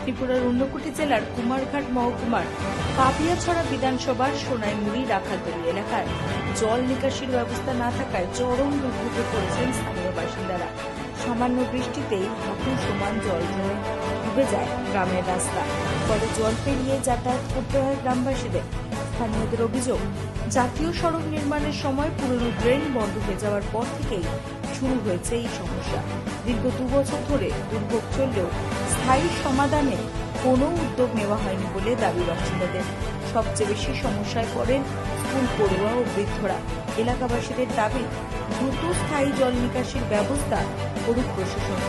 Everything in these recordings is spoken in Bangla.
ত্রিপুরার ঊনকোটি জেলার কুমারঘাট মহকুমার পাপিয়াছড়া বিধানসভার সোনাইমুড়ি রাখালতলী এলাকায় জল নিকাশির ব্যবস্থা না থাকায় চরম দুর্ভোগে পড়েছেন স্থানীয় বাসিন্দারা। সামান্য বৃষ্টিতেই হাঁটু সমান জল জমে ডুবে যায় গ্রামের রাস্তা, ফলে জল পেরিয়ে যাতায়াত করতে হয় গ্রামবাসীদের। স্থানীয়দের অভিযোগ, জাতীয় সড়ক নির্মাণের সময় পুরনো ড্রেন বন্ধ হয়ে যাওয়ার পর থেকেই শুরু হয়েছে এই সমস্যা। দীর্ঘ 2 বছর ধরে দুর্ভোগ চললেও স্থায়ী সমাধানে কোনো উদ্যোগ নেওয়া হয়নি বলে দাবি বাসিন্দাদের। সবচেয়ে বেশি সমস্যায় পড়েন স্কুল পড়ুয়া ও বৃদ্ধরা। এলাকাবাসীদের দাবি, দ্রুত স্থায়ী জল নিকাশির ব্যবস্থা করুক প্রশাসন।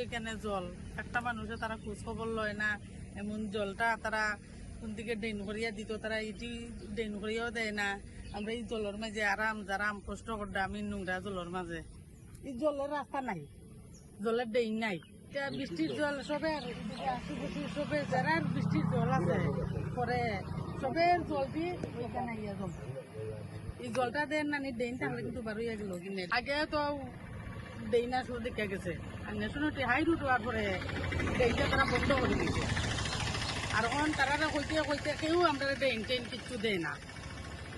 এখানে জল একটা মানুষে তারা খোঁজ খবর লয় না, এমন জলটা তারা কোন দিকে ড্রেন করিয়া দিত, তারা এটি ড্রেন করিয়াও দেয় না। আমরা এই জলের মাঝে আরাম কষ্ট করতে আমি নোংরা জলের মাঝে, এই জলের রাস্তা নাই, জলের ড্রেন নাই। বৃষ্টির জল সবে আশেপাশে সবে যারা বৃষ্টির জল আছে পরে সবের জল দিয়ে এখানে ইয়া জল, এই জলটা দেন না ড্রেন থাকলে কিন্তু বারো ইয়া গেল কিনে আগে তো ডেইনা শুরু দেখে গেছে আর ন্যাশনালিটি হাই রুট হওয়ার পরে ডেইনটা তারা বন্ধ করে দিয়েছে। আর এখন তারা কইতে কেউ আমরা ডেইন টেইন কিচ্ছু দেয়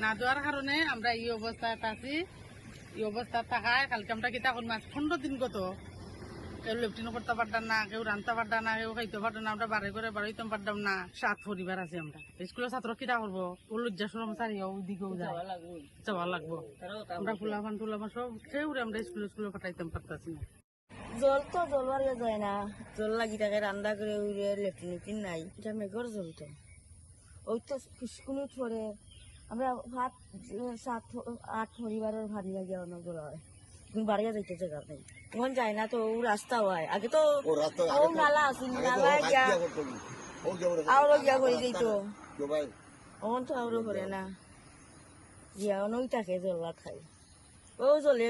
না দেওয়ার কারণে আমরা এই অবস্থায় আছি। এই অবস্থা থাকায় কালকে আমরা কিতা করবো, 15 দিন গত কেউ লেফটিনও করতে পারতাম না, কেউ রানতে পারতাম না, কেউ খাইতে পারতাম না, আমরা বাড়ি করে বাড়িতে পারতাম না। 7 পরিবার আছে আমরা স্কুলের ছাত্র কিতা করবো, ও লজ্জা সরম সারিয়া ওইদিকেও যাওয়া লাগবো। আমরা ফুলাফান সব কেউ আমরা স্কুলে পাঠাইতাম পারতাছি না। জল তো জলবার যায় না, জল লাগি থাকে রান্না করে উড়ে লেট্রিন নাই, এটা মেঘর জল তো ওই তো স্কুলে ছড়ে। আমরা 7-8 পরিবারের ভারী লাগিয়া অনেক জল হয়, বাড়িয়া যাইতে জায়গা নেই, এখন যায় না তো রাস্তা হয়। আগে তো নালা আসিল, নালা গিয়া আরো গিয়া করে যেত, এখন তো আরো করে না গিয়া অনই থাকে জল খাই ও জলে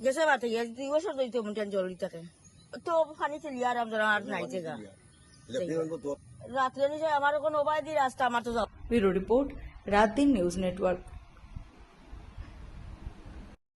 গেছে বাতে গিয়া 2 বছর ধরে মন জল থাকে তো পানি চলি আর নাই জায়গা রাত্রে নিচে আমার কোনো উপায় দি রাস্তা আমার তো ব্যুরো রিপোর্ট, রাত দিন নিউজ নেটওয়ার্ক।